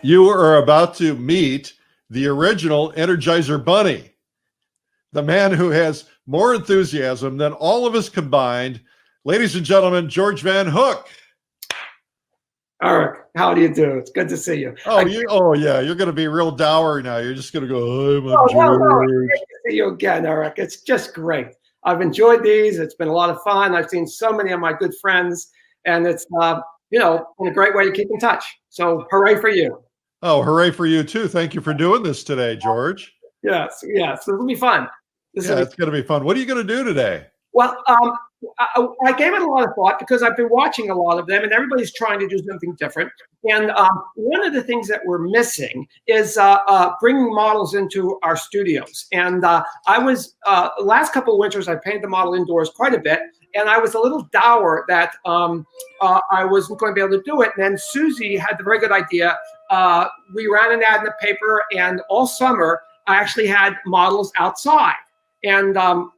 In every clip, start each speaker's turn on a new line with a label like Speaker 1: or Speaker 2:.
Speaker 1: You are about to meet the original Energizer Bunny, the man who has more enthusiasm than all of us combined. Ladies and gentlemen, George Van Hook.
Speaker 2: Eric, how do you do? It's good to see you.
Speaker 1: Oh yeah, you're going to be real dour now. You're just going to go, I'm
Speaker 2: George.
Speaker 1: No,
Speaker 2: it's great to see you again, Eric. It's just great. I've enjoyed these. It's been a lot of fun. I've seen so many of my good friends, and it's been a great way to keep in touch. So hooray for you.
Speaker 1: Oh, hooray for you too. Thank you for doing this today, George.
Speaker 2: Yes. It'll be fun.
Speaker 1: It's going to be fun. What are you going to do today?
Speaker 2: Well, I gave it a lot of thought because I've been watching a lot of them, and everybody's trying to do something different. And one of the things that we're missing is bringing models into our studios. And I was last couple of winters, I painted the model indoors quite a bit, and I was a little dour that I wasn't going to be able to do it. And then Susie had the very good idea. We ran an ad in the paper, and all summer I actually had models outside. And,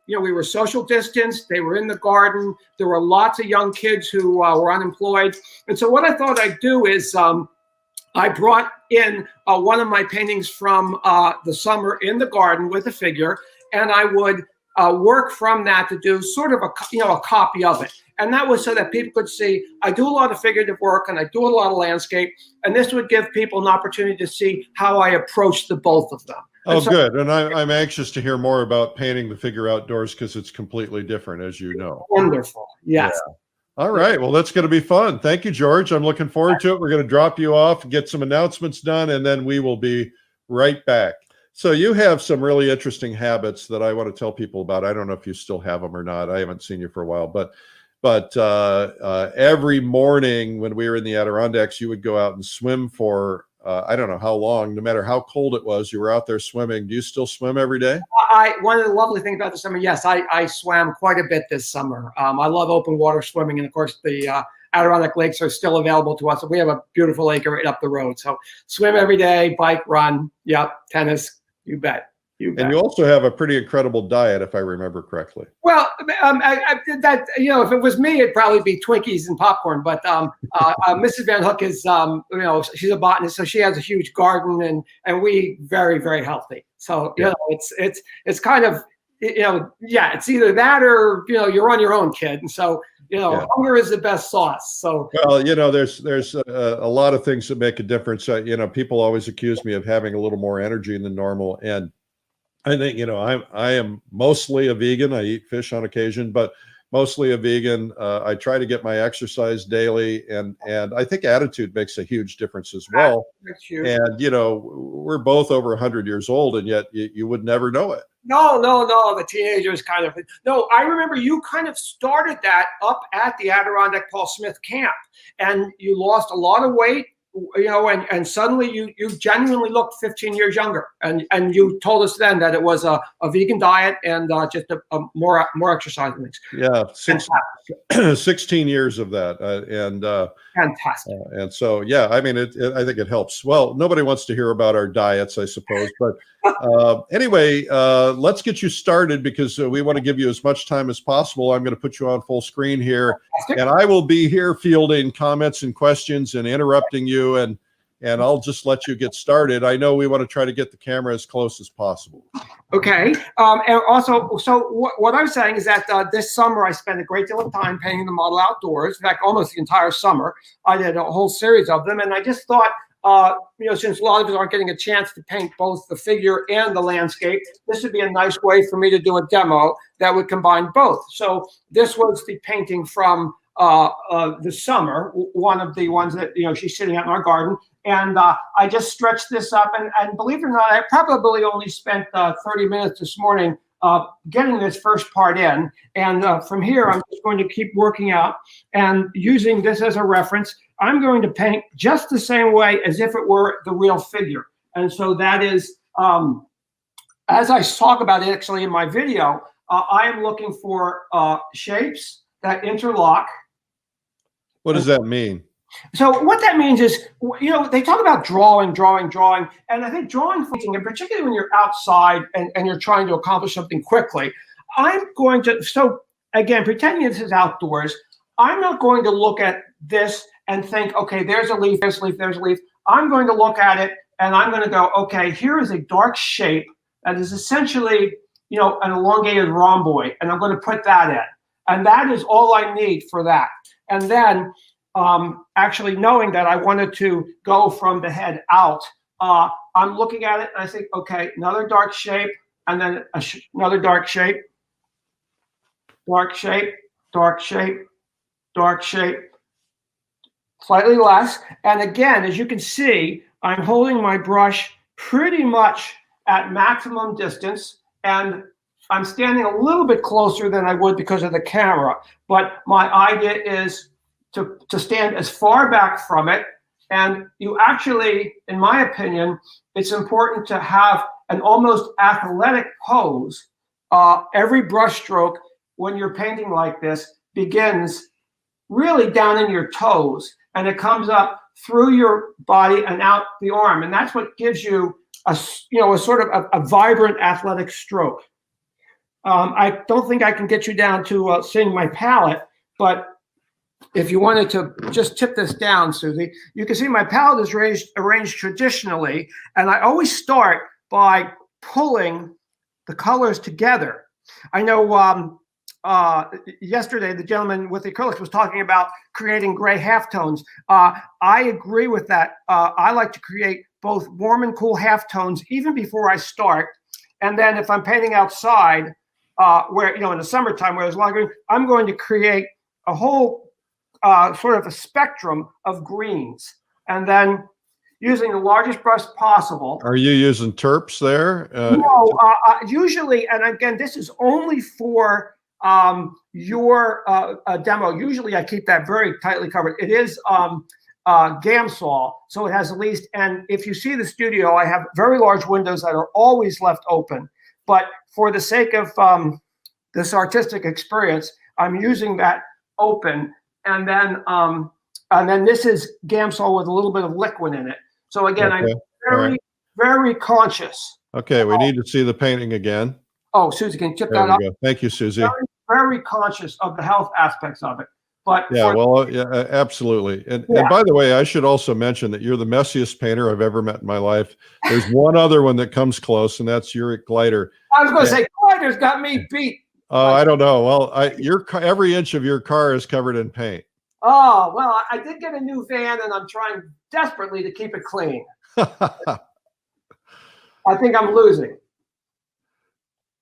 Speaker 2: we were social distanced. They were in the garden. There were lots of young kids who were unemployed. And so what I thought I'd do is I brought in one of my paintings from the summer in the garden with a figure, and I would work from that to do sort of a copy of it. And that was so that people could see I do a lot of figurative work and I do a lot of landscape. And this would give people an opportunity to see how I approach the both of them.
Speaker 1: Oh, good. And I'm anxious to hear more about painting the figure outdoors because it's completely different, as you know.
Speaker 2: Wonderful. Yes.
Speaker 1: Yeah. All right. Well, that's going to be fun. Thank you, George. I'm looking forward to it. We're going to drop you off, get some announcements done, and then we will be right back. So you have some really interesting habits that I want to tell people about. I don't know if you still have them or not. I haven't seen you for a while, but every morning when we were in the Adirondacks, you would go out and swim for I don't know how long, no matter how cold it was, you were out there swimming. Do you still swim every day?
Speaker 2: One of the lovely things about the summer, yes, I swam quite a bit this summer. I love open water swimming. And of course, the Adirondack lakes are still available to us. We have a beautiful lake right up the road. So swim every day, bike, run. Yep. Tennis. You bet.
Speaker 1: And you also have a pretty incredible diet, if I remember correctly.
Speaker 2: Well, if it was me, it'd probably be Twinkies and popcorn. But Mrs. Van Hook is, she's a botanist, so she has a huge garden, and we very, very healthy. So it's kind of, it's either that or you're on your own, kid. And so hunger is the best sauce. So
Speaker 1: well, there's a lot of things that make a difference. People always accuse me of having a little more energy than normal, and I think, I am mostly a vegan. I eat fish on occasion, but mostly a vegan. I try to get my exercise daily, and I think attitude makes a huge difference as well. And, we're both over 100 years old, and yet you would never know it.
Speaker 2: No, the teenagers kind of. No, I remember you kind of started that up at the Adirondack Paul Smith camp, and you lost a lot of weight. And suddenly you genuinely looked 15 years younger. And you told us then that it was a vegan diet and just a more exercise mix.
Speaker 1: Yeah, 16 years of that.
Speaker 2: Fantastic.
Speaker 1: And so, I think it helps. Well, nobody wants to hear about our diets, I suppose. But anyway, let's get you started because we want to give you as much time as possible. I'm going to put you on full screen here. And I will be here fielding comments and questions and interrupting you. And I'll just let you get started. I know we want to try to get the camera as close as possible.
Speaker 2: Okay. And also, so what I'm saying is that this summer I spent a great deal of time painting the model outdoors. In fact, almost the entire summer. I did a whole series of them. And I just thought, since a lot of us aren't getting a chance to paint both the figure and the landscape, this would be a nice way for me to do a demo that would combine both. So this was the painting from the summer, one of the ones that, she's sitting out in our garden. And I just stretched this up. And believe it or not, I probably only spent 30 minutes this morning getting this first part in. And from here, I'm just going to keep working out and using this as a reference. I'm going to paint just the same way as if it were the real figure. And so that is, as I talk about it actually in my video, I am looking for shapes that interlock.
Speaker 1: What does that mean?
Speaker 2: So what that means is, they talk about drawing. And I think drawing, and particularly when you're outside and you're trying to accomplish something quickly, I'm going to, so again, pretending this is outdoors, I'm not going to look at this and think, okay, there's a leaf, there's a leaf, there's a leaf. I'm going to look at it and I'm going to go, okay, here is a dark shape that is essentially, an elongated rhomboid, and I'm going to put that in. And that is all I need for that. And then actually knowing that I wanted to go from the head out, I'm looking at it and I think, okay, another dark shape, and then another dark shape, dark shape, dark shape, dark shape, slightly less. And again, as you can see, I'm holding my brush pretty much at maximum distance, and I'm standing a little bit closer than I would because of the camera. But my idea is to stand as far back from it. And you actually, in my opinion, it's important to have an almost athletic pose. Every brush stroke, when you're painting like this, begins really down in your toes, and it comes up through your body and out the arm. And that's what gives you a sort of a vibrant athletic stroke. I don't think I can get you down to seeing my palette, but if you wanted to just tip this down, Susie, you can see my palette is arranged traditionally, and I always start by pulling the colors together. I know yesterday the gentleman with the acrylics was talking about creating gray halftones. I agree with that. I like to create both warm and cool halftones even before I start, and then if I'm painting outside, where in the summertime where there's a lot of green, I'm going to create a whole sort of a spectrum of greens, and then using the largest brush possible.
Speaker 1: Are you using terps there?
Speaker 2: No, usually, and again, this is only for your demo. Usually I keep that very tightly covered. It is Gamsol, so it has at least, and if you see the studio, I have very large windows that are always left open. But for the sake of this artistic experience, I'm using that open. And then this is Gamsol with a little bit of liquid in it. So again, okay. I'm very conscious.
Speaker 1: Okay, we need to see the painting again.
Speaker 2: Oh, Susie, can you tip that up?
Speaker 1: Go. Thank you, Susie.
Speaker 2: Very conscious of the health aspects of it. But
Speaker 1: yeah, absolutely. And by the way, I should also mention that you're the messiest painter I've ever met in my life. There's one other one that comes close, and that's Uric Glider.
Speaker 2: I was going to say, Glider's got me beat.
Speaker 1: I don't know. Well, every inch of your car is covered in paint.
Speaker 2: Oh, well, I did get a new van, and I'm trying desperately to keep it clean. I think I'm losing.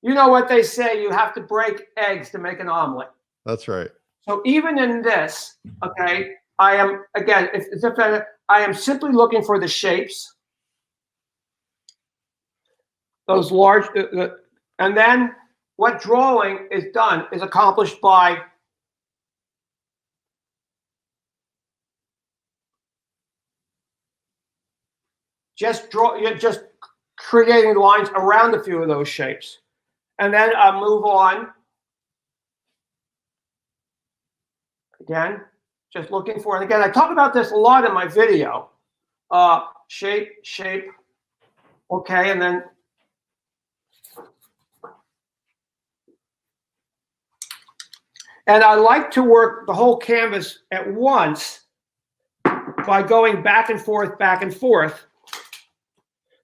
Speaker 2: You know what they say, you have to break eggs to make an omelet.
Speaker 1: That's right.
Speaker 2: So even in this, okay, I am, again, I am simply looking for the shapes. Those large, and then what drawing is done is accomplished by just creating lines around a few of those shapes. And then I move on. Again, just looking for, and again, I talk about this a lot in my video. Shape, okay, and then I like to work the whole canvas at once by going back and forth, back and forth.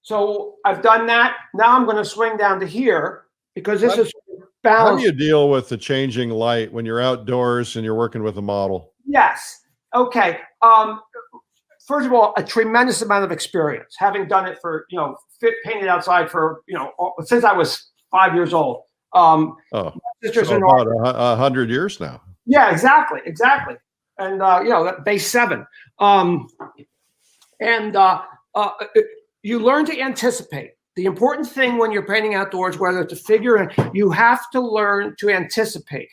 Speaker 2: So I've done that. Now I'm going to swing down to here because this is balanced.
Speaker 1: How do you deal with the changing light when you're outdoors and you're working with a model?
Speaker 2: Yes. Okay. First of all, a tremendous amount of experience, having done it for, painted outside for, since I was 5 years old.
Speaker 1: Sisters so about 100 years now.
Speaker 2: Yeah, exactly. And, base 7. You learn to anticipate. The important thing when you're painting outdoors, whether it's a figure, you have to learn to anticipate.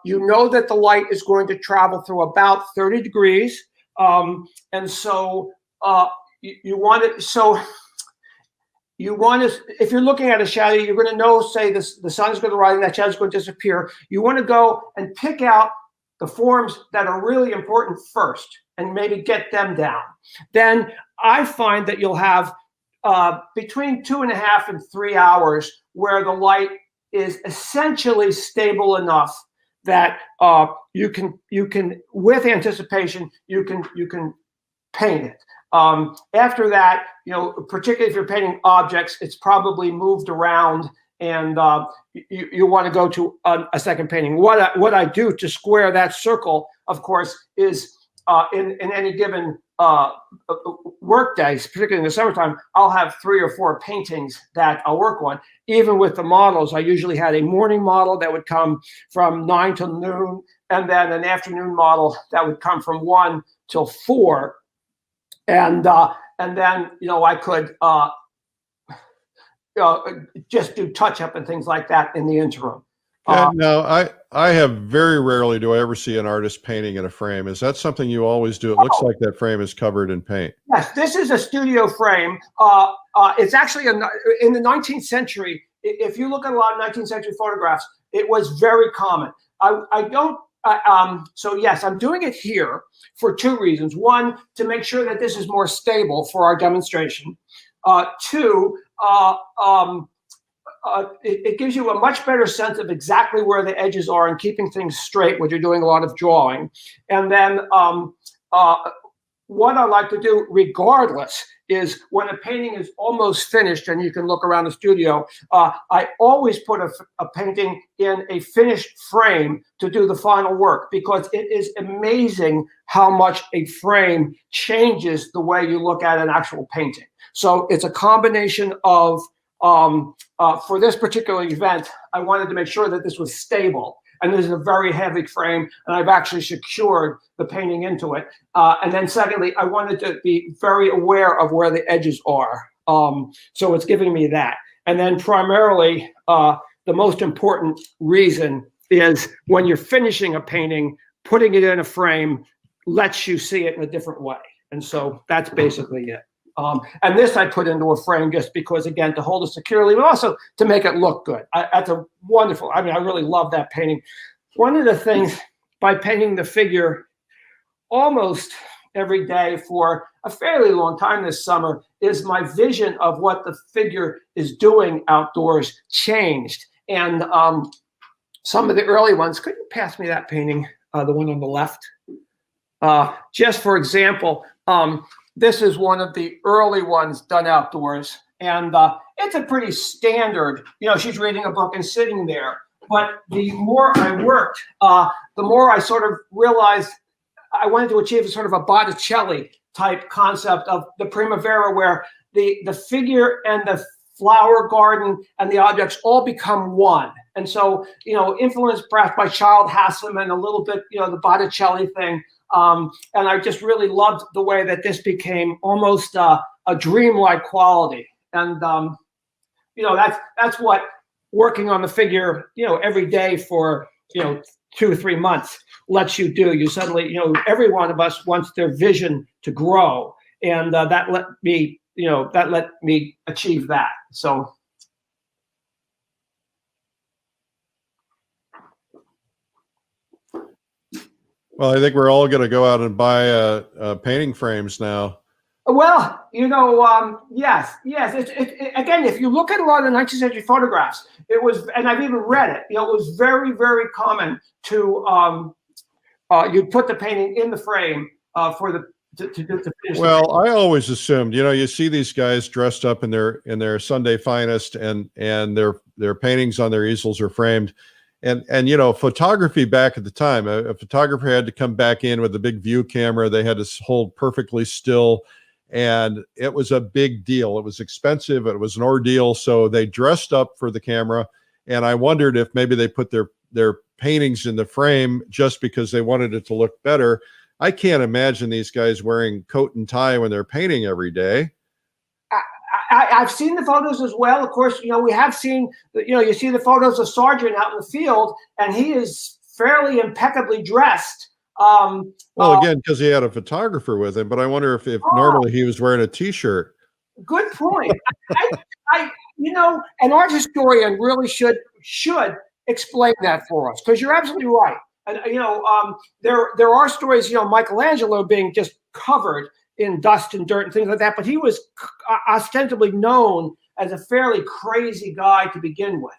Speaker 2: You know that the light is going to travel through about 30 degrees. And so you want to, if you're looking at a shadow, you're going to know, say the sun is going to rise and that shadow is going to disappear. You want to go and pick out the forms that are really important first and maybe get them down. Then I find that you'll have between 2.5 and 3 hours where the light is essentially stable enough that you can with anticipation you can paint it. After that, particularly if you're painting objects, it's probably moved around, and you want to go to a second painting. What I do to square that circle, of course, is in any given work days, particularly in the summertime, I'll have 3 or 4 paintings that I'll work on. Even with the models, I usually had a morning model that would come from 9 till noon, and then an afternoon model that would come from 1 till 4. And then I could just do touch up and things like that in the interim.
Speaker 1: Yeah, no, I have very rarely do I ever see an artist painting in a frame. Is that something you always do? It looks like that frame is covered in paint.
Speaker 2: Yes, this is a studio frame. It's actually in the 19th century. If you look at a lot of 19th century photographs, it was very common. So yes, I'm doing it here for 2 reasons. 1, to make sure that this is more stable for our demonstration. 2, it gives you a much better sense of exactly where the edges are and keeping things straight when you're doing a lot of drawing. And then what I like to do, regardless, is when a painting is almost finished and you can look around the studio, I always put a painting in a finished frame to do the final work, because it is amazing how much a frame changes the way you look at an actual painting. So it's a combination of, for this particular event, I wanted to make sure that this was stable. And this is a very heavy frame, and I've actually secured the painting into it. And then secondly, I wanted to be very aware of where the edges are. So it's giving me that. And then primarily, the most important reason is when you're finishing a painting, putting it in a frame lets you see it in a different way. And so that's basically it. And this I put into a frame just because, again, to hold it securely, but also to make it look good. That's a wonderful, I really love that painting. One of the things, by painting the figure almost every day for a fairly long time this summer, is my vision of what the figure is doing outdoors changed. And some of the early ones, could you pass me that painting, the one on the left? Just for example, this is one of the early ones done outdoors, and it's a pretty standard, she's reading a book and sitting there. But the more I worked, the more I sort of realized I wanted to achieve a sort of a Botticelli type concept of the Primavera, where the figure and the flower garden and the objects all become one. And so, influenced perhaps by Child Haslam and a little bit, the Botticelli thing. And I just really loved the way that this became almost a dreamlike quality. And, that's what working on the figure, every day for, 2 or 3 months lets you do. You suddenly, every one of us wants their vision to grow. And that let me achieve that. So.
Speaker 1: Well, I think we're all going to go out and buy painting frames now.
Speaker 2: Well, yes. Again, if you look at a lot of the 19th century photographs, it was, and I've even read it, it was very, very common to, you'd put the painting in the frame to finish.
Speaker 1: Well, I always assumed, you see these guys dressed up in their Sunday finest, and their paintings on their easels are framed. And photography back at the time, a photographer had to come back in with a big view camera. They had to hold perfectly still, and it was a big deal. It was expensive. It was an ordeal. So they dressed up for the camera, and I wondered if maybe they put their paintings in the frame just because they wanted it to look better. I can't imagine these guys wearing coat and tie when they're painting every day.
Speaker 2: I've seen the photos as well. Of course, we have seen, you see the photos of Sargent out in the field, and he is fairly impeccably dressed.
Speaker 1: Well, again, because he had a photographer with him, but I wonder if normally he was wearing a T-shirt.
Speaker 2: Good point. An art historian really should explain that for us, because you're absolutely right. And there are stories, Michelangelo being just covered in dust and dirt and things like that, but he was ostensibly known as a fairly crazy guy to begin with.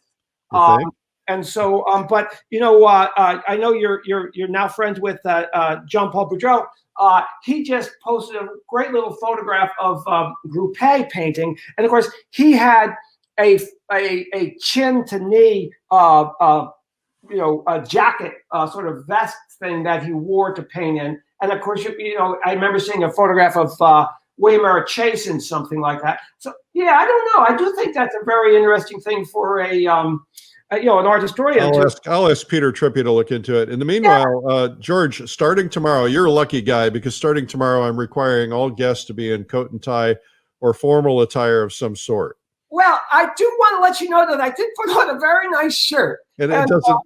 Speaker 2: And so, but I know you're now friends with John Paul Boudreau. He just posted a great little photograph of groupe painting, and of course, he had a chin to knee, a jacket, sort of vest thing that he wore to paint in. And of course, I remember seeing a photograph of Waymar Chase in something like that. So yeah, I don't know. I do think that's a very interesting thing for an art historian.
Speaker 1: I'll ask Peter Trippi to look into it. In the meanwhile, George, starting tomorrow, you're a lucky guy because starting tomorrow, I'm requiring all guests to be in coat and tie or formal attire of some sort.
Speaker 2: Well, I do want to let you know that I did put on a very nice shirt,
Speaker 1: and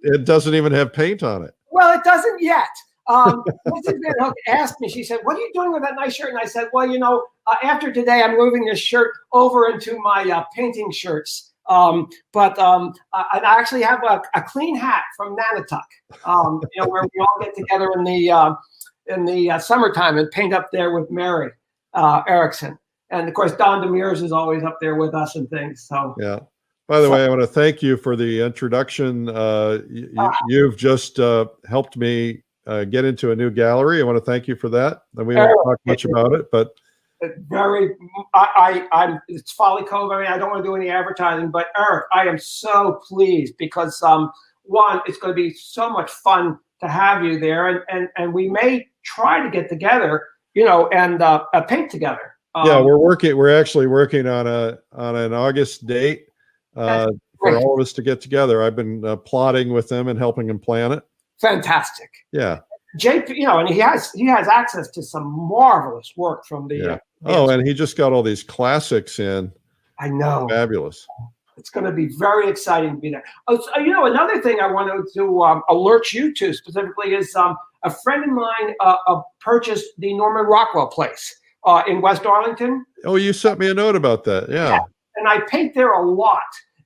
Speaker 1: it doesn't even have paint on it.
Speaker 2: Well, it doesn't yet. Mrs. Van Hook asked me, she said, "What are you doing with that nice shirt?" And I said, "Well, after today, I'm moving this shirt over into my painting shirts. But I actually have a clean hat from Nanatuck, where we all get together in the summertime and paint up there with Mary Erickson. And of course, Don Demers is always up there with us and things." So
Speaker 1: yeah. By the way, I want to thank you for the introduction. You've just helped me get into a new gallery. I want to thank you for that. And we won't talk much about it, but it's Folly Cove. I mean, I don't want to do any advertising, but Eric, I am so pleased because one, it's going to be so much fun to have you there, and we may try to get together, and paint together. Yeah, we're actually working on an August date for all of us to get together. I've been plotting with them and helping them plan it.
Speaker 2: Fantastic.
Speaker 1: Yeah.
Speaker 2: JP, and he has access to some marvelous work from the.
Speaker 1: And he just got all these classics in.
Speaker 2: I know.
Speaker 1: Fabulous.
Speaker 2: It's going to be very exciting to be there. Another thing I wanted to alert you to specifically is a friend of mine purchased the Norman Rockwell place in West Arlington.
Speaker 1: Oh, you sent me a note about that. Yeah.
Speaker 2: And I paint there a lot.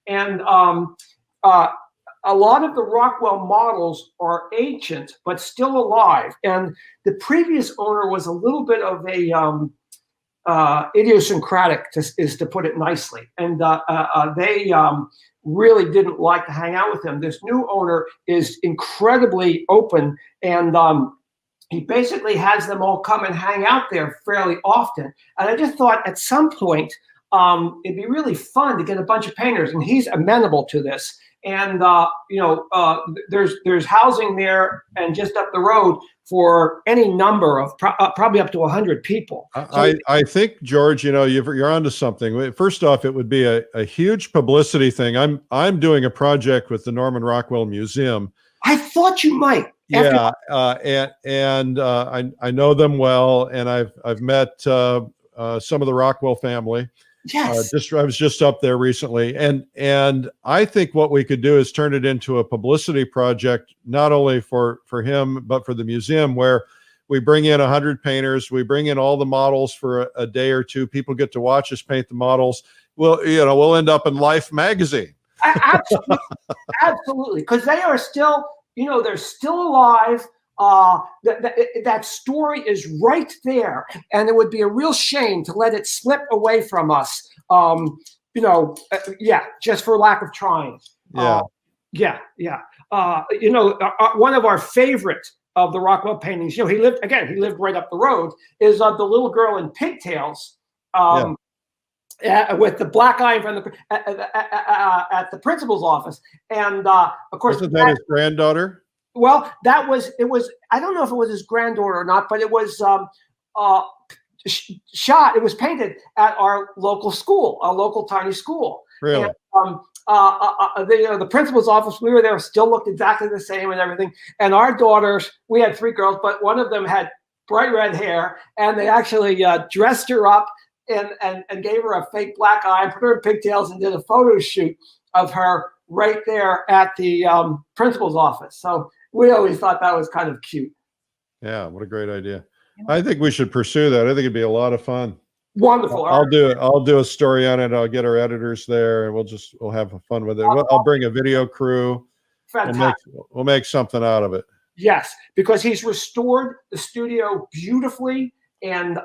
Speaker 2: And a lot of the Rockwell models are ancient, but still alive. And the previous owner was a little bit of a idiosyncratic, to put it nicely. And they really didn't like to hang out with him. This new owner is incredibly open, and he basically has them all come and hang out there fairly often. And I just thought at some point, it'd be really fun to get a bunch of painters, and he's amenable to this. And there's housing there, and just up the road for any number of probably up to 100 people.
Speaker 1: I think, George, you're onto something. First off, it would be a huge publicity thing. I'm doing a project with the Norman Rockwell Museum.
Speaker 2: I thought you might.
Speaker 1: Yeah, I know them well, and I've met some of the Rockwell family.
Speaker 2: Yes.
Speaker 1: I was just up there recently, and I think what we could do is turn it into a publicity project, not only for him but for the museum, where we bring in 100 painters, we bring in all the models for a day or two. People get to watch us paint the models. We'll end up in Life magazine.
Speaker 2: Absolutely, absolutely, because they are still, they're still alive. That story is right there, and it would be a real shame to let it slip away from us. Just for lack of trying. One of our favorite of the Rockwell paintings, he lived right up the road, is the little girl in pigtails. With the black eye from at the principal's office, and of course,
Speaker 1: isn't that his granddaughter?
Speaker 2: Well, it was. I don't know if it was his granddaughter or not, but it was shot. It was painted at our local school, our local tiny school.
Speaker 1: Really?
Speaker 2: And, the principal's office, we were there, still looked exactly the same and everything. And our daughters, we had 3 girls, but one of them had bright red hair, and they actually dressed her up and gave her a fake black eye, put her in pigtails, and did a photo shoot of her right there at the principal's office. So we always thought that was kind of cute.
Speaker 1: Yeah, what a great idea. I think we should pursue that. I think it'd be a lot of fun.
Speaker 2: Wonderful.
Speaker 1: I'll do a story on it. I'll get our editors there, and we'll have fun with it. I'll bring a video crew.
Speaker 2: Fantastic.
Speaker 1: We'll make something out of it.
Speaker 2: Yes, because he's restored the studio beautifully, and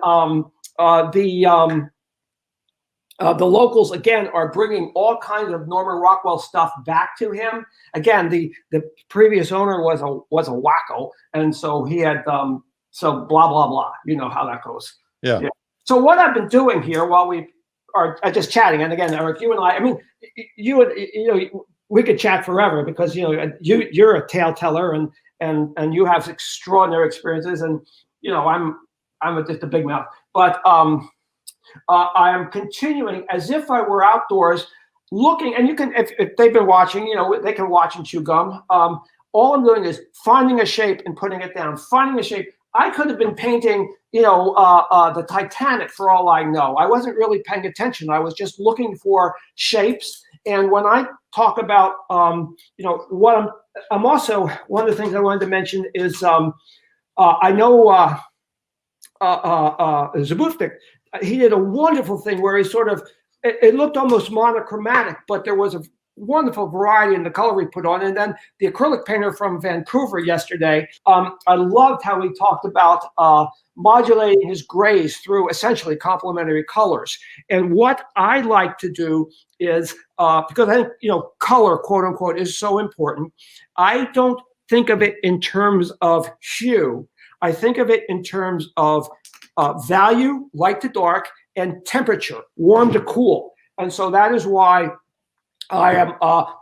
Speaker 2: The locals again are bringing all kinds of Norman Rockwell stuff back to him. Again, the previous owner was a wacko, and so he had so blah blah blah. You know how that goes.
Speaker 1: Yeah.
Speaker 2: So what I've been doing here while we are just chatting, and again, Eric, you and I mean, we could chat forever because you're a tale teller and you have extraordinary experiences, and I'm just a big mouth, but I am continuing as if I were outdoors looking, and you can, if they've been watching, they can watch and chew gum. All I'm doing is finding a shape and putting it down, finding a shape. I could have been painting, the Titanic for all I know. I wasn't really paying attention. I was just looking for shapes. And when I talk about, what I'm also, one of the things I wanted to mention is I know Zabufnik, he did a wonderful thing where he sort of, it looked almost monochromatic, but there was a wonderful variety in the color he put on. And then the acrylic painter from Vancouver yesterday, I loved how he talked about modulating his grays through essentially complementary colors. And what I like to do is, because I think, color, quote unquote, is so important, I don't think of it in terms of hue. I think of it in terms of value, light to dark, and temperature, warm to cool. And so that is why I am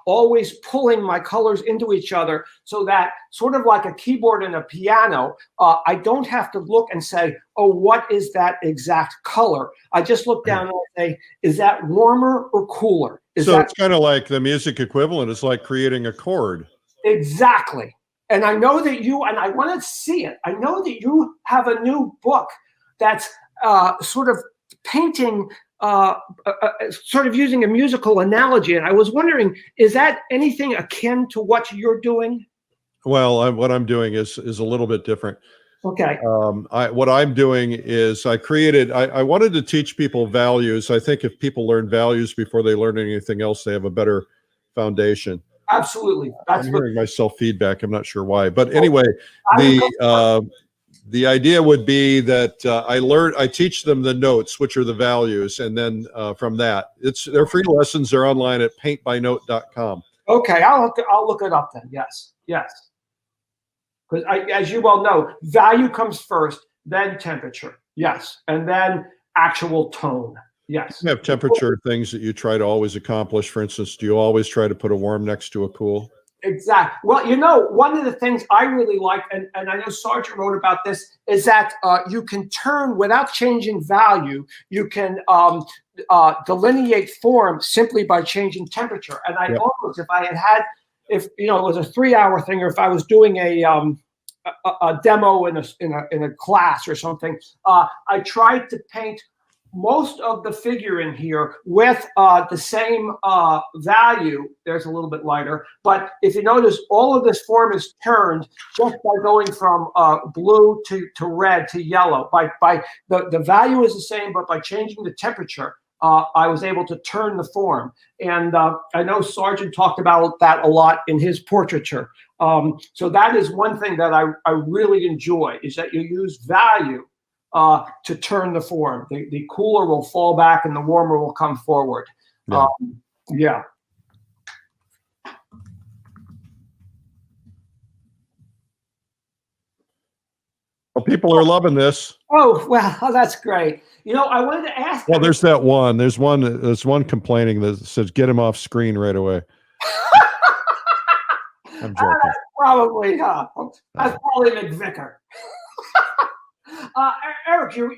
Speaker 2: always pulling my colors into each other so that sort of like a keyboard and a piano, I don't have to look and say, oh, what is that exact color? I just look down and say, is that warmer or cooler?
Speaker 1: So it's kind of like the music equivalent. It's like creating a chord.
Speaker 2: Exactly. And I know that and I want to see it. I know that you have a new book that's sort of painting, sort of using a musical analogy. And I was wondering, is that anything akin to what you're doing?
Speaker 1: Well, what I'm doing is a little bit different.
Speaker 2: Okay.
Speaker 1: What I'm doing is I wanted to teach people values. I think if people learn values before they learn anything else, they have a better foundation.
Speaker 2: Absolutely.
Speaker 1: I'm hearing myself feedback. I'm not sure why, but anyway, the idea would be that I teach them the notes, which are the values, and then from that, they're free lessons. They're online at paintbynote.com.
Speaker 2: Okay, I'll look it up then. Yes. Because as you well know, value comes first, then temperature. Yes, and then actual tone. Yes.
Speaker 1: You have temperature things that you try to always accomplish. For instance, do you always try to put a warm next to a cool?
Speaker 2: Exactly. Well, one of the things I really like, and I know Sargent wrote about this, is that you can turn without changing value. You can delineate form simply by changing temperature. And I almost, if it was a 3-hour thing, or if I was doing a demo in a class or something, I tried to paint most of the figure in here with the same value. There's a little bit lighter, but if you notice, all of this form is turned just by going from blue to red to yellow. By the value is the same, but by changing the temperature, I was able to turn the form. And I know Sargent talked about that a lot in his portraiture. So that is one thing that I really enjoy, is that you use value to turn the form. The cooler will fall back and the warmer will come forward. Yeah.
Speaker 1: Well, people are loving this.
Speaker 2: Oh, well, that's great. I wanted to ask.
Speaker 1: Well, there's that one. There's one complaining that says, "Get him off screen right away." I'm joking.
Speaker 2: That's probably McVicker. Eric, your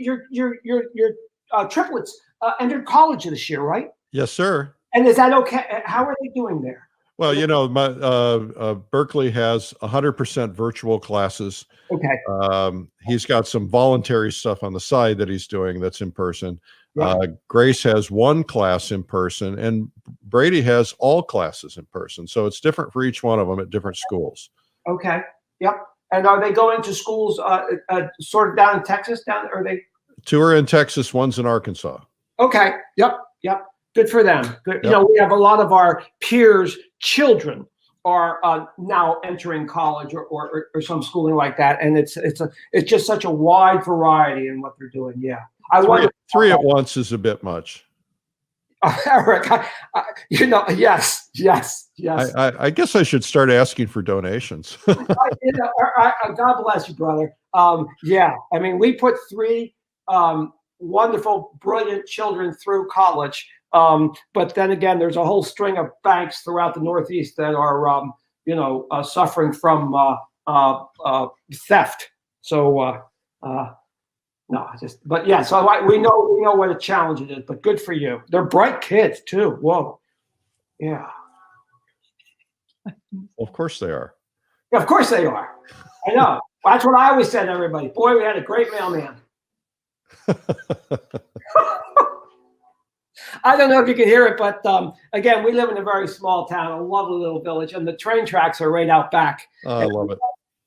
Speaker 2: triplets entered college this year, right?
Speaker 1: Yes, sir.
Speaker 2: And is that okay? How are they doing there?
Speaker 1: Well, my Berkeley has 100% virtual classes.
Speaker 2: Okay.
Speaker 1: He's got some voluntary stuff on the side that he's doing that's in person.
Speaker 2: Yeah.
Speaker 1: Grace has one class in person, and Brady has all classes in person. So it's different for each one of them at different schools.
Speaker 2: Okay. Yep. And are they going to schools sort of down in Texas? Two are
Speaker 1: in Texas, one's in Arkansas.
Speaker 2: Okay. Yep. Good for them. Good.
Speaker 1: Yep.
Speaker 2: We have a lot of our peers' children are now entering college or some schooling like that, and it's just such a wide variety in what they're doing. Yeah.
Speaker 1: Three at once is a bit much.
Speaker 2: Eric, yes, yes, yes.
Speaker 1: I guess I should start asking for donations.
Speaker 2: God bless you, brother. Yeah, I mean, we put three wonderful, brilliant children through college. But then again, there's a whole string of banks throughout the Northeast that are, suffering from theft. So, no, but yeah. So we know what a challenge it is. But good for you. They're bright kids too. Whoa, yeah.
Speaker 1: Of course they are.
Speaker 2: Yeah, of course they are. I know. That's what I always said to everybody. Boy, we had a great mailman. I don't know if you can hear it, but again, we live in a very small town, a lovely little village, and the train tracks are right out back.
Speaker 1: Oh, I love it.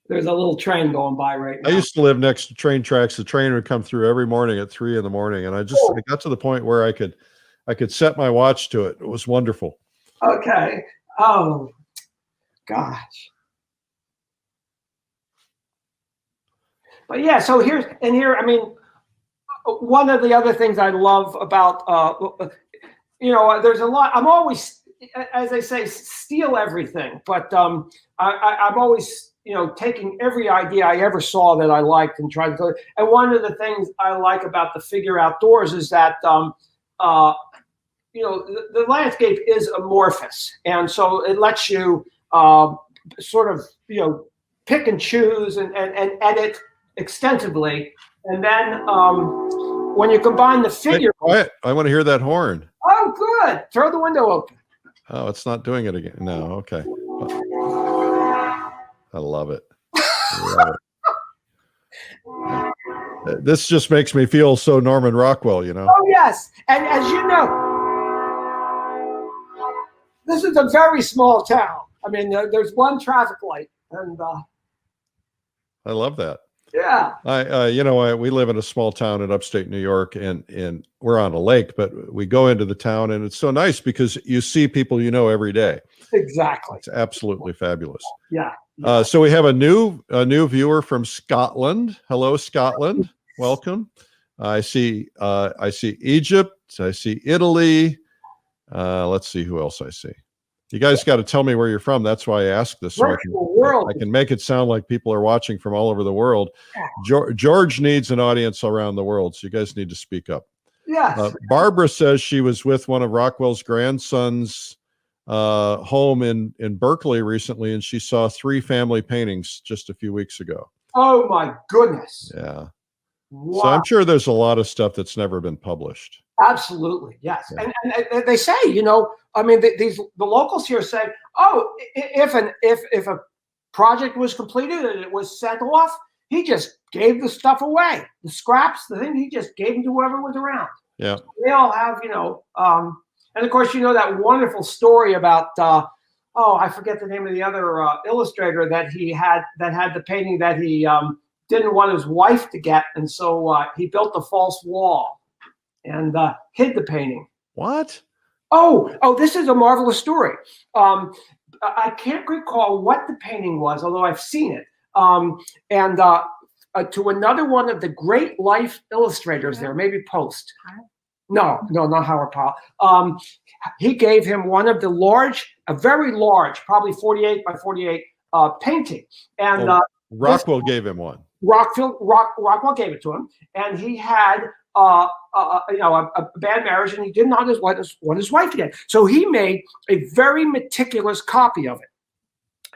Speaker 2: There's a little train going by right now.
Speaker 1: I used to live next to train tracks. The train would come through every morning at 3 a.m, and I got to the point where I could set my watch to it. It was wonderful.
Speaker 2: Okay. Oh, gosh. But yeah, so here, I mean, one of the other things I love about, there's a lot. I'm always, as I say, steal everything, but I'm always, taking every idea I ever saw that I liked and trying to. And one of the things I like about the figure outdoors is that, the landscape is amorphous, and so it lets you sort of, pick and choose and edit extensively, and then when you combine the figure.
Speaker 1: Hey, quiet. I want to hear that horn.
Speaker 2: Oh, good. Throw the window open.
Speaker 1: Oh, it's not doing it again. No, okay. I love it. This just makes me feel so Norman Rockwell,
Speaker 2: Oh, yes. And as you know, this is a very small town. I mean, there's one traffic light, and
Speaker 1: I love that.
Speaker 2: Yeah.
Speaker 1: We live in a small town in upstate New York, and we're on a lake, but we go into the town, and it's so nice because you see people every day.
Speaker 2: Exactly.
Speaker 1: It's absolutely fabulous.
Speaker 2: Yeah.
Speaker 1: So we have a new viewer from Scotland. Hello, Scotland. Welcome. I see Egypt. I see Italy. Let's see who else I see. You guys got to tell me where you're from. That's why I asked this. So I can make it sound like people are watching from all over the world. George needs an audience around the world, so you guys need to speak up.
Speaker 2: Yes.
Speaker 1: Barbara says she was with one of Rockwell's grandsons home in Berkeley recently, and she saw 3 family paintings just a few weeks ago.
Speaker 2: Oh my goodness.
Speaker 1: Yeah.
Speaker 2: Wow.
Speaker 1: So I'm sure there's a lot of stuff that's never been published.
Speaker 2: Absolutely, yes.
Speaker 1: Yeah.
Speaker 2: And they say, I mean, the locals here say, oh, if a project was completed and it was sent off, he just gave the stuff away, the scraps, the thing, he just gave them to whoever was around.
Speaker 1: Yeah.
Speaker 2: They all have, and of course, that wonderful story about, I forget the name of the other illustrator that had the painting that he didn't want his wife to get, and so he built a false wall and hid the painting.
Speaker 1: What?
Speaker 2: Oh, this is a marvelous story. I can't recall what the painting was, although I've seen it. And to another one of the great life illustrators there, maybe Post. No, not Howard Powell. He gave him one of a very large, probably 48 by 48 painting. And
Speaker 1: Rockwell gave him one.
Speaker 2: Rockwell gave it to him, and he had a bad marriage, and he did not want his wife to get. So he made a very meticulous copy of it,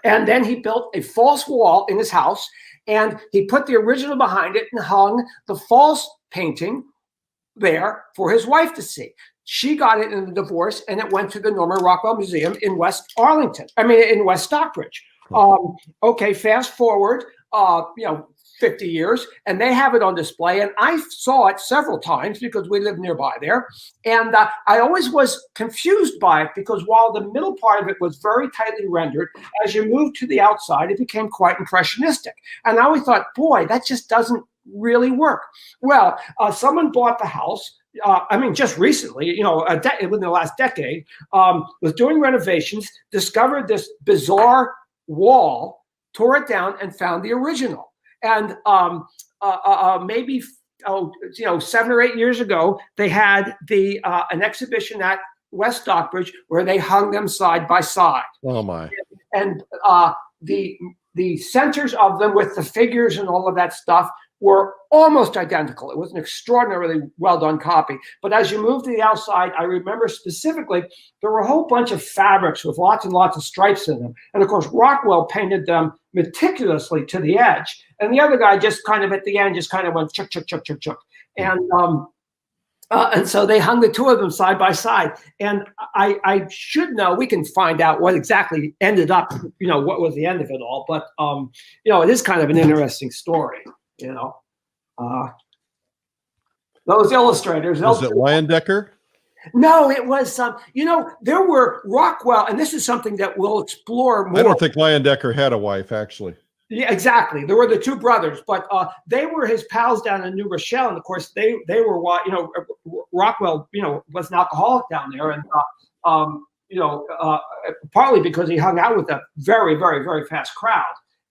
Speaker 2: and then he built a false wall in his house, and he put the original behind it and hung the false painting there for his wife to see. She got it in the divorce, and it went to the Norman Rockwell Museum in West Stockbridge. Okay, fast forward, 50 years, and they have it on display, and I saw it several times because we live nearby there, and I always was confused by it because while the middle part of it was very tightly rendered, as you moved to the outside, it became quite impressionistic, and I always thought, boy, that just doesn't really work. Well, someone bought the house, just recently, within the last decade, was doing renovations, discovered this bizarre wall, tore it down, and found the original. And maybe 7 or 8 years ago, they had an exhibition at West Stockbridge where they hung them side by side.
Speaker 1: Oh my!
Speaker 2: And the centers of them with the figures and all of that stuff were almost identical. It was an extraordinarily well done copy. But as you move to the outside, I remember specifically there were a whole bunch of fabrics with lots and lots of stripes in them. And of course, Rockwell painted them meticulously to the edge. And the other guy just kind of at the end just kind of went chuk, chuk, chuk, chuk, chuk. And so they hung the two of them side by side. And I should know, we can find out what exactly ended up, what was the end of it all. But, it is kind of an interesting story, Those illustrators.
Speaker 1: Was it Leyendecker?
Speaker 2: No, it was, there were Rockwell, and this is something that we'll explore more.
Speaker 1: I don't think Leyendecker had a wife, actually.
Speaker 2: Yeah, exactly. There were the two brothers, but they were his pals down in New Rochelle, and of course they were Rockwell, was an alcoholic down there, and partly because he hung out with a very, very, very fast crowd.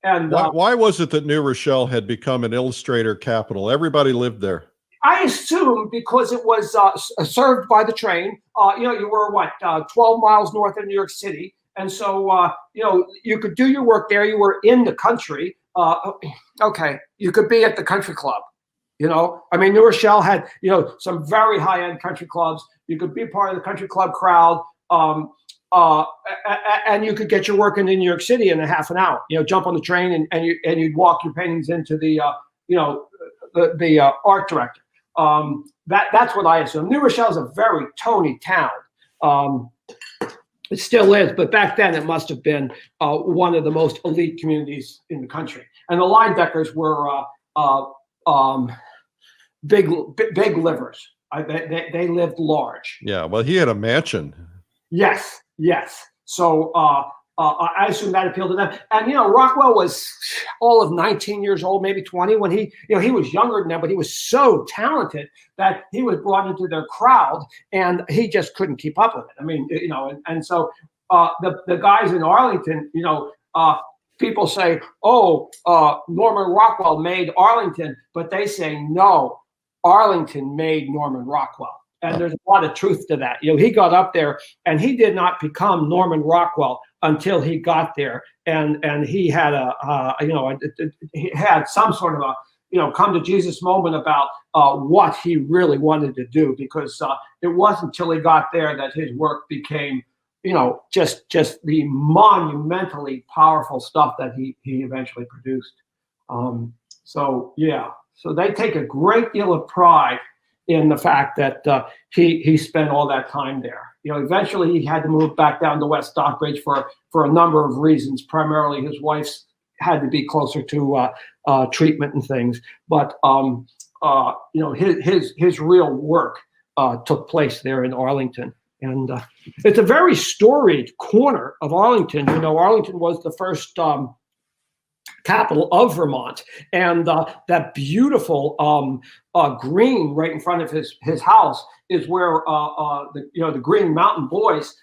Speaker 2: And
Speaker 1: why was it that New Rochelle had become an illustrator capital? Everybody lived there.
Speaker 2: I assume because it was served by the train. You were 12 miles north of New York City. And so, you could do your work there. You were in the country. Okay, you could be at the country club. New Rochelle had, some very high-end country clubs. You could be part of the country club crowd, and you could get your work into New York City in a half an hour. Jump on the train and you'd walk your paintings into the art director. That's what I assume. New Rochelle is a very Tony town. It still is, but back then it must have been one of the most elite communities in the country. And the Leyendeckers were big livers. They lived large.
Speaker 1: Yeah, well, he had a mansion.
Speaker 2: Yes. So I assume that appealed to them. And Rockwell was all of 19 years old, maybe 20, when he was younger than them, but he was so talented that he was brought into their crowd, and he just couldn't keep up with it. And so the guys in Arlington, people say, Norman Rockwell made Arlington, but they say no, Arlington made Norman Rockwell. And there's a lot of truth to that. He got up there, and he did not become Norman Rockwell until he got there, and he had he had some sort of a come to Jesus moment about what he really wanted to do, because it wasn't until he got there that his work became just the monumentally powerful stuff that he eventually produced. So they take a great deal of pride in the fact that he spent all that time there. Eventually he had to move back down to West Stockbridge for a number of reasons. Primarily, his wife's had to be closer to treatment and things. But his real work took place there in Arlington, and it's a very storied corner of Arlington. Arlington was the first capital of Vermont, and that beautiful green right in front of his house is where the Green Mountain Boys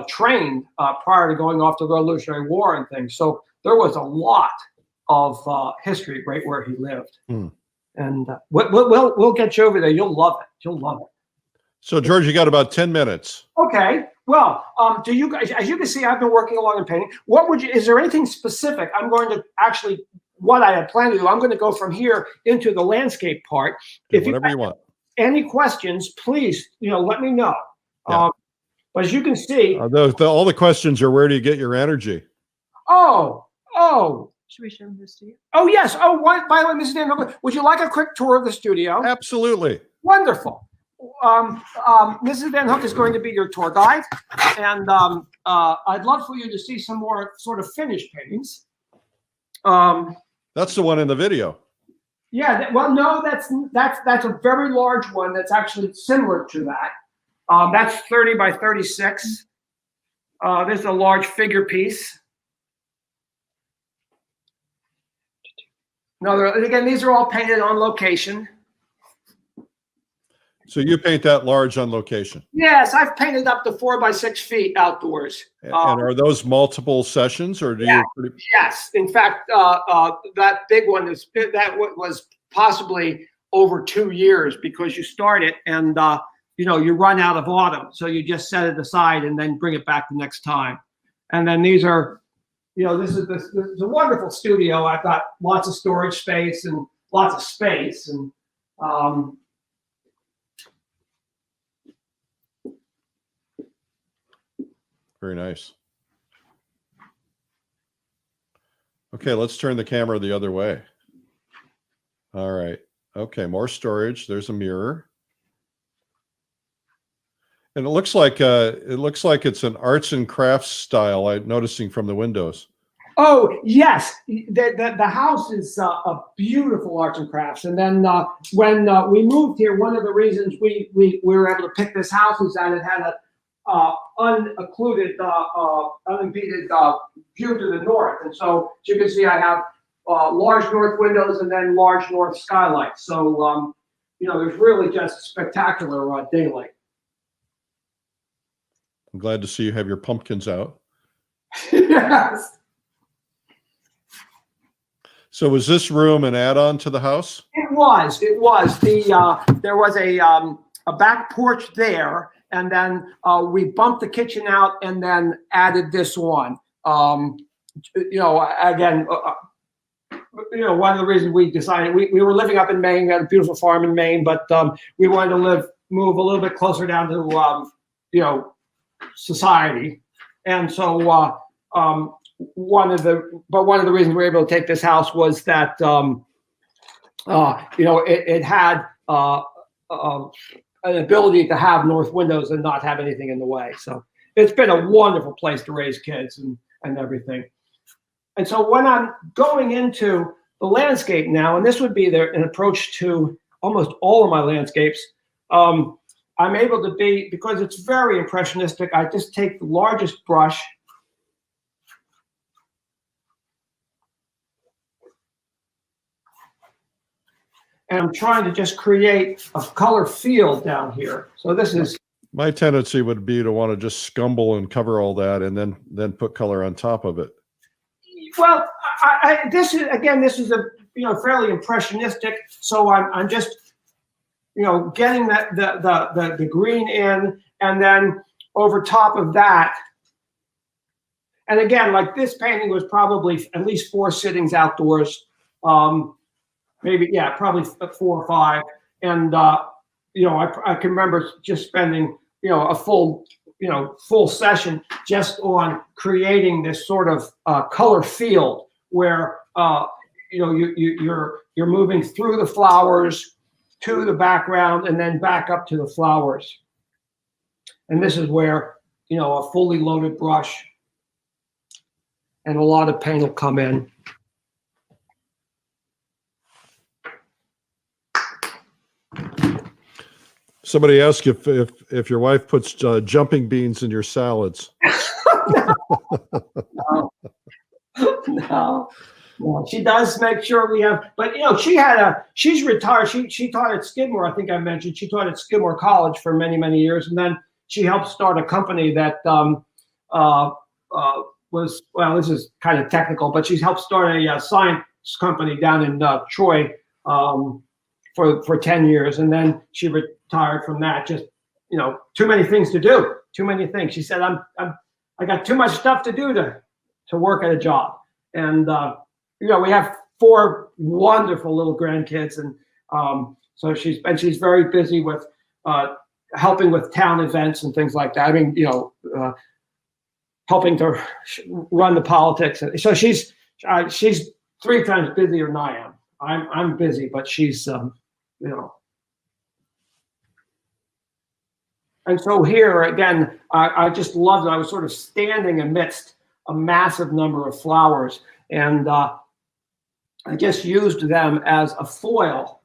Speaker 2: trained prior to going off to the Revolutionary War and things. So there was a lot of history right where he lived. And we'll get you over there. You'll love it. You'll love it.
Speaker 1: So George, you got about 10 minutes.
Speaker 2: Okay. Well, do you guys, as you can see, I've been working along in painting. Is there anything specific? I'm going to actually, what I had planned to do, I'm going to go from here into the landscape part.
Speaker 1: If whatever you want.
Speaker 2: Any questions, please, let me know.
Speaker 1: Yeah.
Speaker 2: But as you can see,
Speaker 1: all the questions are, where do you get your energy?
Speaker 2: Oh.
Speaker 3: Should we show this to you?
Speaker 2: Oh, yes. Oh, by the way, Mrs. Van, would you like a quick tour of the studio?
Speaker 1: Absolutely.
Speaker 2: Wonderful. Mrs. Van Hook is going to be your tour guide, and I'd love for you to see some more sort of finished paintings.
Speaker 1: That's the one in the video.
Speaker 2: Yeah. Well, no, that's a very large one. That's actually similar to that. That's 30 by 36. There's a large figure piece. No, again, these are all painted on location.
Speaker 1: So you paint that large on location?
Speaker 2: Yes, I've painted up to 4 by 6 feet outdoors.
Speaker 1: And are those multiple sessions, or do you?
Speaker 2: Yes, in fact, that big one was possibly over 2 years because you start it and you run out of autumn, so you just set it aside and then bring it back the next time. And then these are, this is a wonderful studio. I've got lots of storage space and lots of space, and
Speaker 1: very nice. Okay, let's turn the camera the other way. All right. Okay, more storage. There's a mirror. And it looks like it's an arts and crafts style. I'm noticing from the windows.
Speaker 2: Oh yes, the house is a beautiful arts and crafts. And then when we moved here, one of the reasons we were able to pick this house is that it had a unimpeded view to the north. And so as you can see, I have large north windows and then large north skylights. So there's really just spectacular daylight.
Speaker 1: I'm glad to see you have your pumpkins out.
Speaker 2: Yes.
Speaker 1: So was this room an add-on to the house?
Speaker 2: It was. There was a back porch there, and then we bumped the kitchen out and then added this one. Again, one of the reasons we decided we were living up in Maine. We had a beautiful farm in Maine, but we wanted to move a little bit closer down to society, and so one of the reasons we were able to take this house was that it had an ability to have north windows and not have anything in the way. So it's been a wonderful place to raise kids and everything. And so when I'm going into the landscape now, and this would be an approach to almost all of my landscapes, I'm able to because it's very impressionistic, I just take the largest brush and I'm trying to just create a color field down here. So this is...
Speaker 1: My tendency would be to want to just scumble and cover all that and then put color on top of it.
Speaker 2: Well, this is a fairly impressionistic, so I'm just getting the green in, and then over top of that, and again, like this painting was probably at least 4 sittings outdoors, probably 4 or 5, and I can remember just spending a full session just on creating this sort of color field where you're moving through the flowers to the background and then back up to the flowers. And this is where a fully loaded brush and a lot of paint will come in.
Speaker 1: Somebody asked if your wife puts jumping beans in your salads.
Speaker 2: No. Well, she does make sure we have, but she's retired. She taught at Skidmore. I think I mentioned she taught at Skidmore College for many, many years, and then she helped start a company that was, well, this is kind of technical, but she's helped start a science company down in Troy for 10 years, and then she retired from that. Just too many things to do, too many things. She said, I got too much stuff to do to work at a job, and we have 4 wonderful little grandkids, and so she's very busy with helping with town events and things like that. I mean, helping to run the politics. So she's 3 times busier than I am. I'm busy, but she's And so here again, I just loved it. I was sort of standing amidst a massive number of flowers, and I just used them as a foil.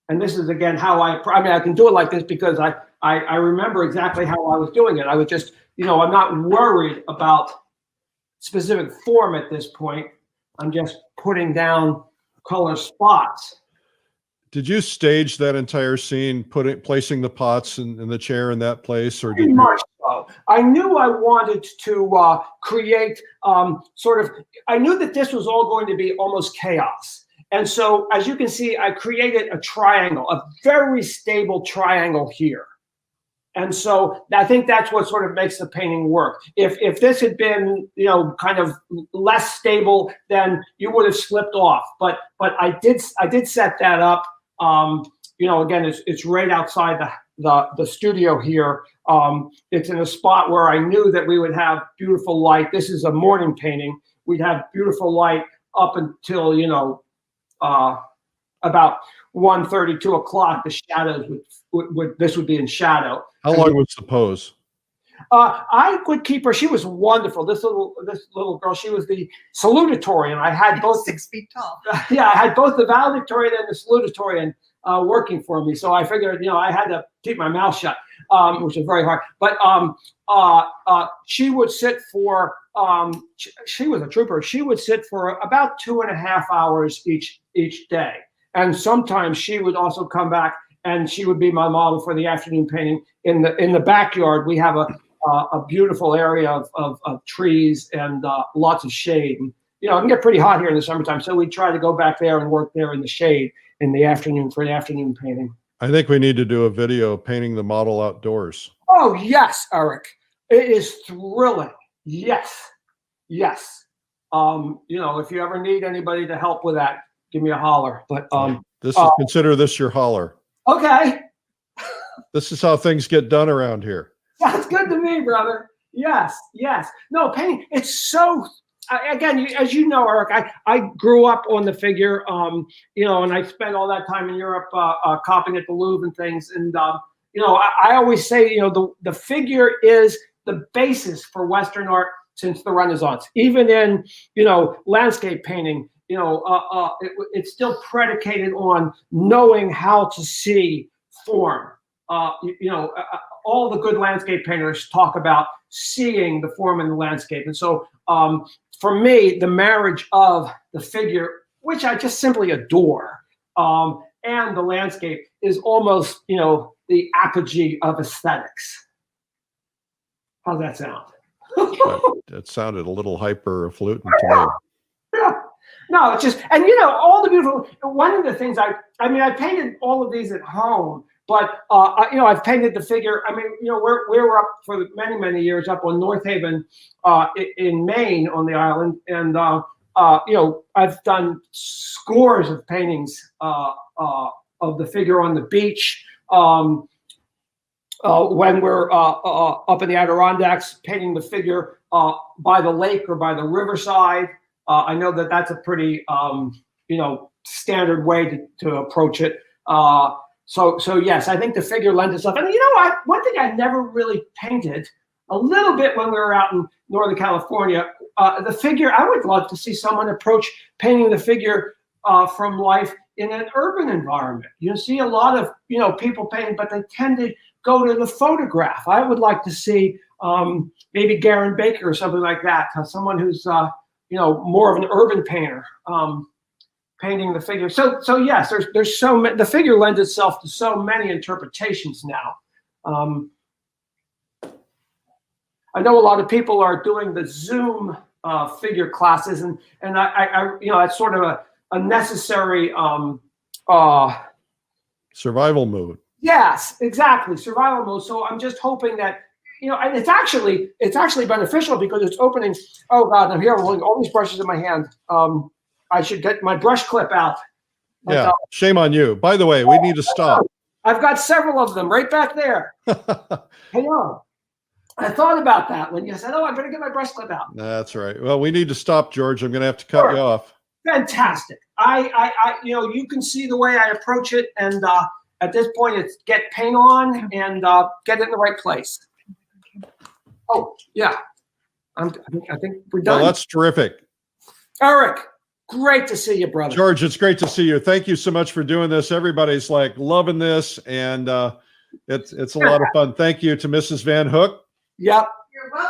Speaker 2: And this is again how I can do it like this because I remember exactly how I was doing it. I was just, I'm not worried about specific form at this point. I'm just putting down color spots.
Speaker 1: Did you stage that entire scene, placing the pots in the chair in that place, or did
Speaker 2: Pretty much so. I knew I wanted to create I knew that this was all going to be almost chaos. And so, as you can see, I created a triangle, a very stable triangle here. And so I think that's what sort of makes the painting work. If this had been, you know, kind of less stable, then you would have slipped off. But I did set that up. You know, again, it's right outside the studio here. It's in a spot where I knew that we would have beautiful light. This is a morning painting. We'd have beautiful light up until, you know, about 1:30, 2 o'clock. The shadows would be in shadow.
Speaker 1: How long was the pose?
Speaker 2: I could keep her. She was wonderful. This little girl. She was the salutatorian. I had both
Speaker 3: 6 feet tall.
Speaker 2: Yeah, I had both the valedictorian and the salutatorian working for me. So I figured, you know, I had to keep my mouth shut, which was very hard. But she would sit for. She was a trooper. She would sit for about 2.5 hours each day, and sometimes she would also come back. And she would be my model for the afternoon painting. In the backyard, we have a beautiful area of trees and lots of shade. And, you know, it can get pretty hot here in the summertime, so we try to go back there and work there in the shade in the afternoon for the afternoon painting.
Speaker 1: I think we need to do a video painting the model outdoors.
Speaker 2: Oh yes, Eric, it is thrilling. Yes, yes. You know, if you ever need anybody to help with that, give me a holler. But
Speaker 1: consider this your holler.
Speaker 2: Okay.
Speaker 1: This is how things get done around here.
Speaker 2: Sounds good to me, brother. Yes, yes. No, painting, it's so, again, as you know, Eric, I grew up on the figure, you know, and I spent all that time in Europe copying at the Louvre and things. And, you know, I always say, you know, the figure is the basis for Western art since the Renaissance. Even in, you know, landscape painting, you know, it's still predicated on knowing how to see form. You know, all the good landscape painters talk about seeing the form in the landscape. And so for me, the marriage of the figure, which I just simply adore, and the landscape is almost, you know, the apogee of aesthetics. How's that sound?
Speaker 1: It sounded a little hyper-fluent to me.
Speaker 2: Yeah. No, it's just, and you know, all the beautiful, one of the things I mean, I painted all of these at home, but, you know, I've painted the figure. I mean, you know, we were up for many, many years up on North Haven in Maine on the island. And, you know, I've done scores of paintings of the figure on the beach. When we're up in the Adirondacks, painting the figure by the lake or by the riverside. I know that that's a pretty, you know, standard way to approach it. So yes, I think the figure lends itself. And you know, one thing I never really painted, a little bit when we were out in Northern California, the figure. I would love to see someone approach painting the figure from life in an urban environment. You see a lot of, you know, people painting, but they tend to go to the photograph. I would like to see maybe Garen Baker or something like that, someone who's you know, more of an urban painter, painting the figure. So yes, there's so many, the figure lends itself to so many interpretations now. I know a lot of people are doing the Zoom figure classes, and I you know, it's sort of a necessary
Speaker 1: survival mode.
Speaker 2: Yes, exactly, survival mode. So I'm just hoping that, you know, and it's actually beneficial because it's opening. Oh God, I'm here holding all these brushes in my hand. I should get my brush clip out. But,
Speaker 1: yeah, shame on you. By the way, we need to stop.
Speaker 2: I've got several of them right back there. Hang on. I thought about that when you said, "Oh, I better get my brush clip out."
Speaker 1: That's right. Well, we need to stop, George. I'm going to have to cut you off.
Speaker 2: Fantastic. You know, you can see the way I approach it, and at this point, it's get paint on and get it in the right place. Oh, yeah. I think we're done.
Speaker 1: Well, that's terrific.
Speaker 2: Eric, great to see you, brother.
Speaker 1: George, it's great to see you. Thank you so much for doing this. Everybody's like loving this, and it's a lot of fun. Thank you to Mrs. Van Hook.
Speaker 2: Yep.
Speaker 3: You're welcome.